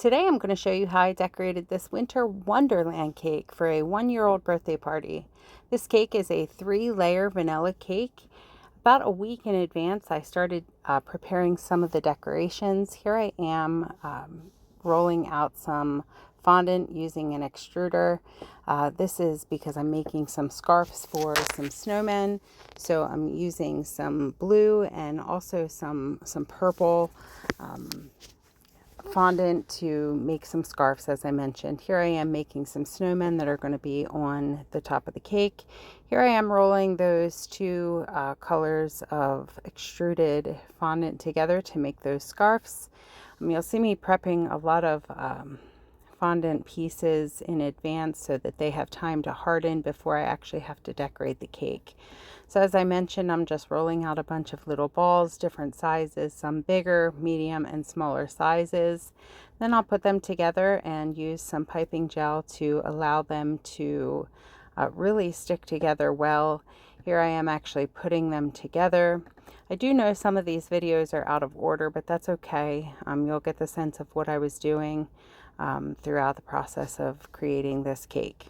Today I'm going to show you how I decorated this winter Wonderland cake for a 1-year-old birthday party. This cake is a 3-layer vanilla cake. About a week in advance I started preparing some of the decorations. Here I am rolling out some fondant using an extruder. This is because I'm making some scarves for some snowmen. So I'm using some blue and also some purple fondant to make some scarves, as I mentioned. Here I am making some snowmen that are going to be on the top of the cake. Here I am rolling those two colors of extruded fondant together to make those scarves. You'll see me prepping a lot of fondant pieces in advance so that they have time to harden before I actually have to decorate the cake. So as I mentioned, I'm just rolling out a bunch of little balls, different sizes, some bigger, medium, and smaller sizes. Then I'll put them together and use some piping gel to allow them to really stick together well. Here I am actually putting them together. I do know some of these videos are out of order, but that's okay. You'll get the sense of what I was doing throughout the process of creating this cake.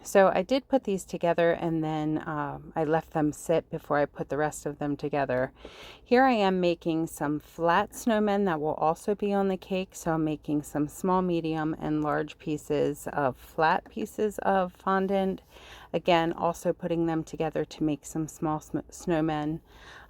So I did put these together and then I left them sit before I put the rest of them together. Here I am making some flat snowmen that will also be on the cake. So I'm making some small, medium, and large pieces of flat pieces of fondant. Again, also putting them together to make some small snowmen.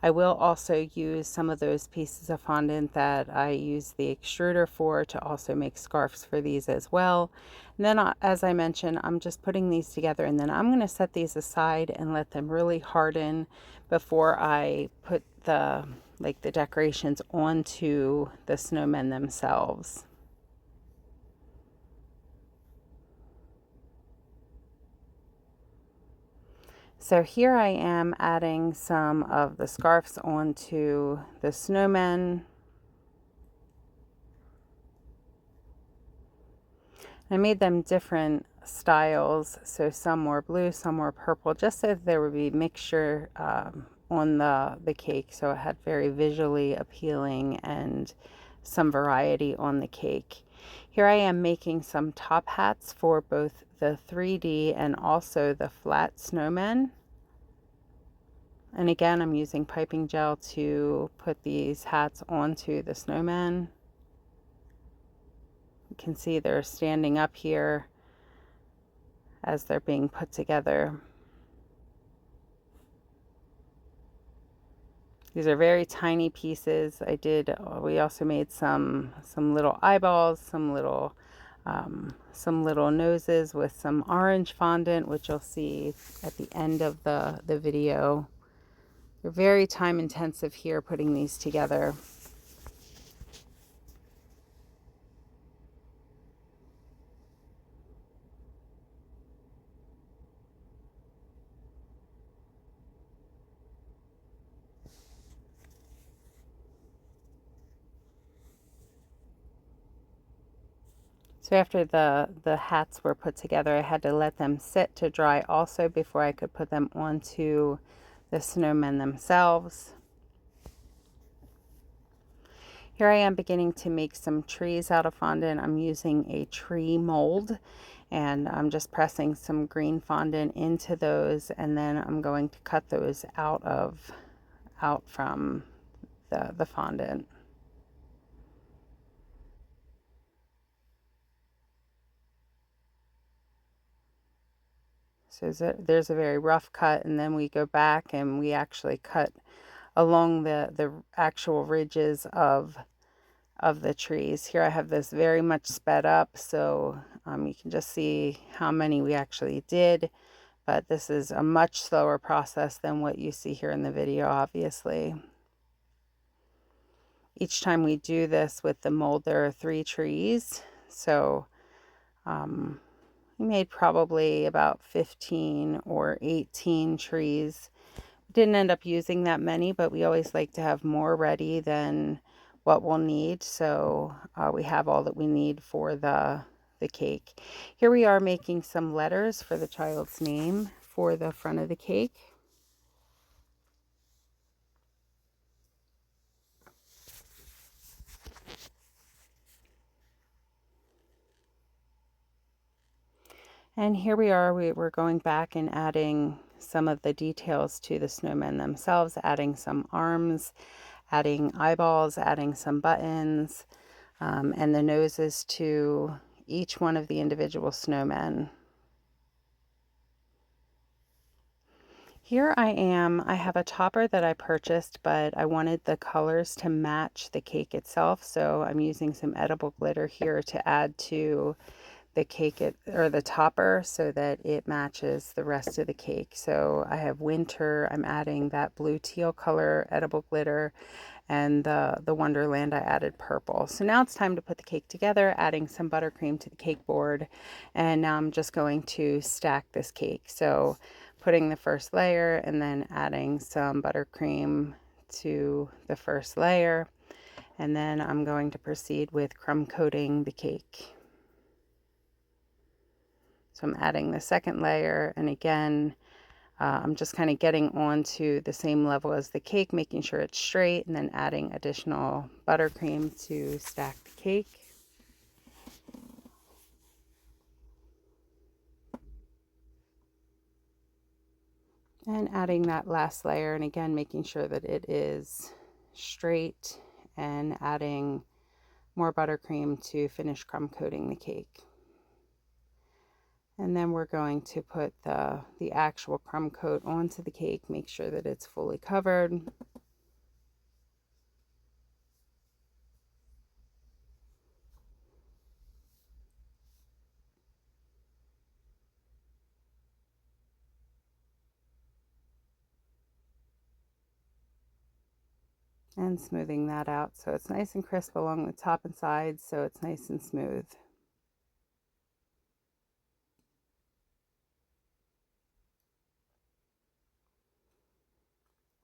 I will also use some of those pieces of fondant that I use the extruder for to also make scarves for these as well. And then as I mentioned, I'm just putting these together and then I'm going to set these aside and let them really harden before I put the decorations onto the snowmen themselves. So here I am adding some of the scarves onto the snowmen. I made them different styles, so some were blue, some were purple, just so there would be mixture on the cake, so it had very visually appealing and some variety on the cake. Here I am making some top hats for both the 3D and also the flat snowmen. And again, I'm using piping gel to put these hats onto the snowmen. You can see they're standing up here as they're being put together. These are very tiny pieces. We also made some little eyeballs, some little noses with some orange fondant, which you'll see at the end of the video. They're very time intensive here putting these together. So after the hats were put together, I had to let them sit to dry also before I could put them onto the snowmen themselves. Here I am beginning to make some trees out of fondant. I'm using a tree mold and I'm just pressing some green fondant into those, and then I'm going to cut those out from the fondant. So there's a very rough cut, and then we go back and we actually cut along the actual ridges of the trees. Here I have this very much sped up, so you can just see how many we actually did, but this is a much slower process than what you see here in the video, obviously. Each time we do this with the mold, there are 3 trees, so we made probably about 15 or 18 trees. We didn't end up using that many, but we always like to have more ready than what we'll need, so we have all that we need for the cake. Here we are making some letters for the child's name for the front of the cake. And here we are, we're going back and adding some of the details to the snowmen themselves, adding some arms, adding eyeballs, adding some buttons, and the noses to each one of the individual snowmen. Here I have a topper that I purchased, but I wanted the colors to match the cake itself, so I'm using some edible glitter here to add to the cake or the topper so that it matches the rest of the cake. So I have winter, I'm adding that blue teal color edible glitter, and the Wonderland I added purple. So now it's time to put the cake together, adding some buttercream to the cake board, and now I'm just going to stack this cake. So putting the first layer and then adding some buttercream to the first layer, and then I'm going to proceed with crumb coating the cake. So I'm adding the second layer, and again, I'm just kind of getting onto the same level as the cake, making sure it's straight, and then adding additional buttercream to stack the cake. And adding that last layer, and again, making sure that it is straight, and adding more buttercream to finish crumb coating the cake. And then we're going to put the actual crumb coat onto the cake, make sure that it's fully covered. And smoothing that out so it's nice and crisp along the top and sides, so it's nice and smooth.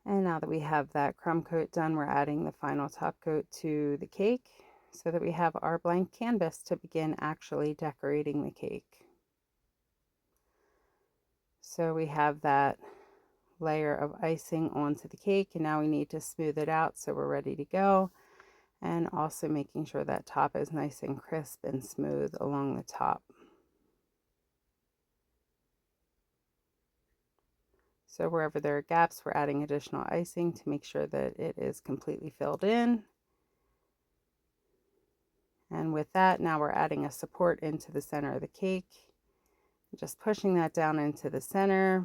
And now that we have that crumb coat done, we're adding the final top coat to the cake so that we have our blank canvas to begin actually decorating the cake. So we have that layer of icing onto the cake, and now we need to smooth it out so we're ready to go. And also making sure that top is nice and crisp and smooth along the top. So wherever there are gaps, we're adding additional icing to make sure that it is completely filled in. And with that, now we're adding a support into the center of the cake. Just pushing that down into the center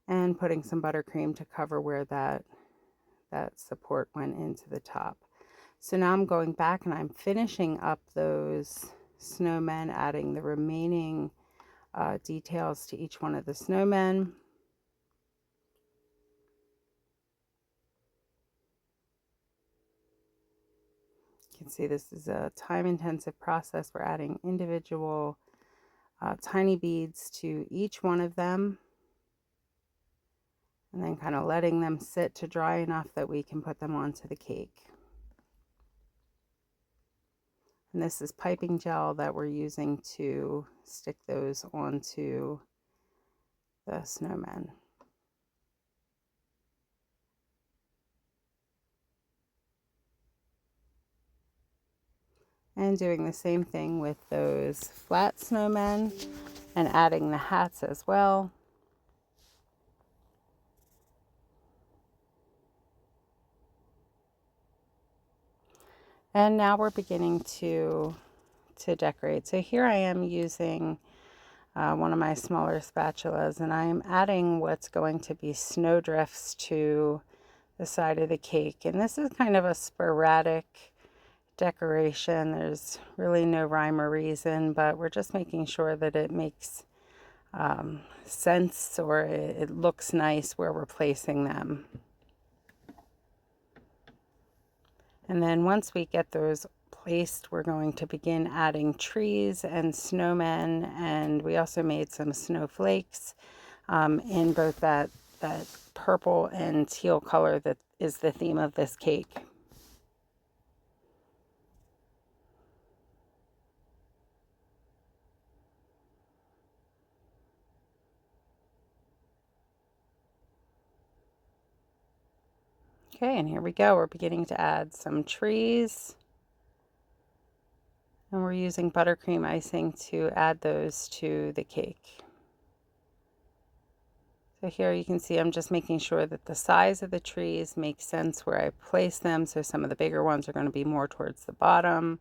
and putting some buttercream to cover where that support went into the top. So now I'm going back and I'm finishing up those snowmen, adding the remaining details to each one of the snowmen. You can see this is a time-intensive process. We're adding individual tiny beads to each one of them, and then kind of letting them sit to dry enough that we can put them onto the cake. And this is piping gel that we're using to stick those onto the snowmen. And doing the same thing with those flat snowmen and adding the hats as well. And now we're beginning to decorate. So here I am using one of my smaller spatulas, and I'm adding what's going to be snowdrifts to the side of the cake. And this is kind of a sporadic decoration. There's really no rhyme or reason, but we're just making sure that it makes sense, or it looks nice where we're placing them. And then once we get those placed, we're going to begin adding trees and snowmen, and we also made some snowflakes in both that purple and teal color that is the theme of this cake. Okay, and here we go. We're beginning to add some trees. And we're using buttercream icing to add those to the cake. So here you can see I'm just making sure that the size of the trees make sense where I place them. So some of the bigger ones are going to be more towards the bottom,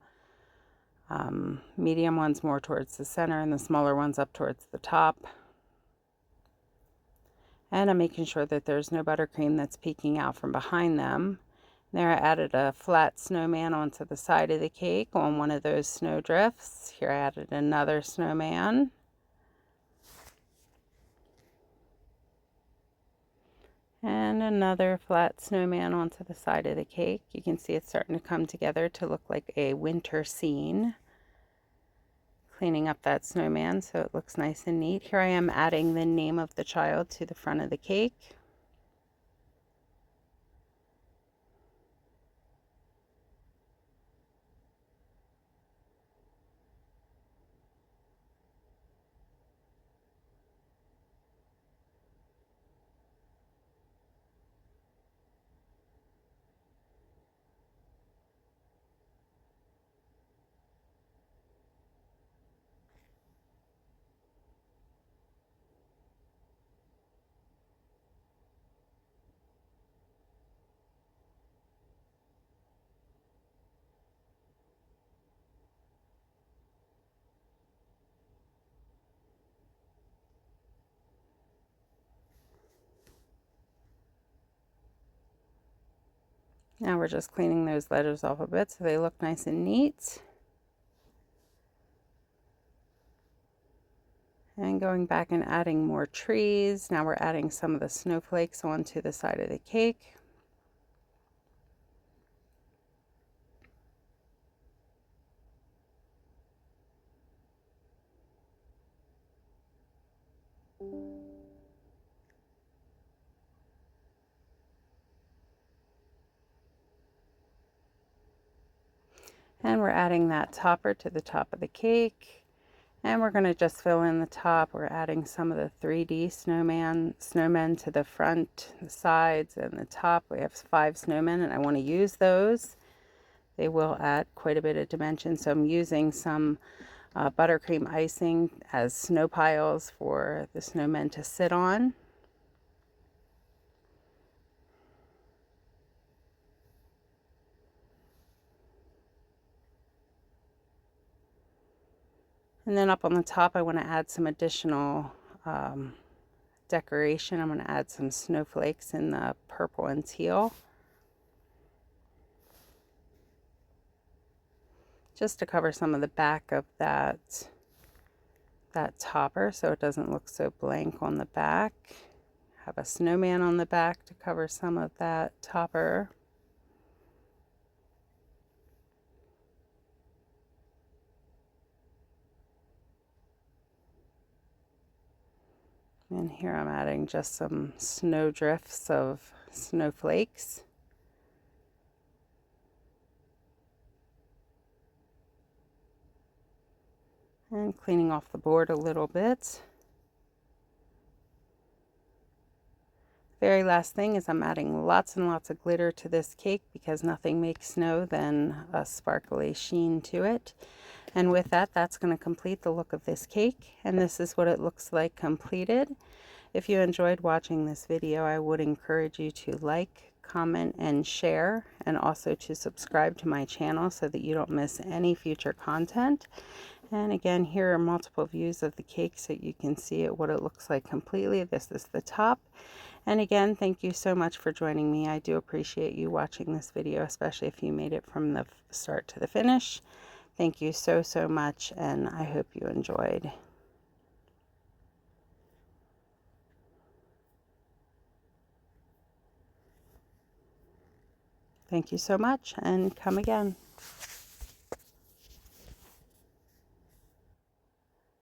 medium ones more towards the center, and the smaller ones up towards the top. And I'm making sure that there's no buttercream that's peeking out from behind them. There I added a flat snowman onto the side of the cake on one of those snow drifts. Here I added another snowman. And another flat snowman onto the side of the cake. You can see it's starting to come together to look like a winter scene. Cleaning up that snowman so it looks nice and neat. Here I am adding the name of the child to the front of the cake. Now we're just cleaning those letters off a bit so they look nice and neat. And going back and adding more trees. Now we're adding some of the snowflakes onto the side of the cake. And we're adding that topper to the top of the cake. And we're going to just fill in the top. We're adding some of the 3D snowmen to the front, the sides, and the top. We have 5 snowmen, and I want to use those. They will add quite a bit of dimension. So I'm using some buttercream icing as snow piles for the snowmen to sit on. And then up on the top, I want to add some additional decoration. I'm going to add some snowflakes in the purple and teal, just to cover some of the back of that topper so it doesn't look so blank on the back. Have a snowman on the back to cover some of that topper. And here I'm adding just some snow drifts of snowflakes. And cleaning off the board a little bit. Very last thing is I'm adding lots and lots of glitter to this cake because nothing makes snow than a sparkly sheen to it. And with that, that's going to complete the look of this cake. And this is what it looks like completed. If you enjoyed watching this video, I would encourage you to like, comment, and share, and also to subscribe to my channel so that you don't miss any future content. And again, here are multiple views of the cake so you can see what it looks like completely. This is the top. And again, thank you so much for joining me. I do appreciate you watching this video, especially if you made it from the start to the finish. Thank you so, so much, and I hope you enjoyed. Thank you so much, and come again.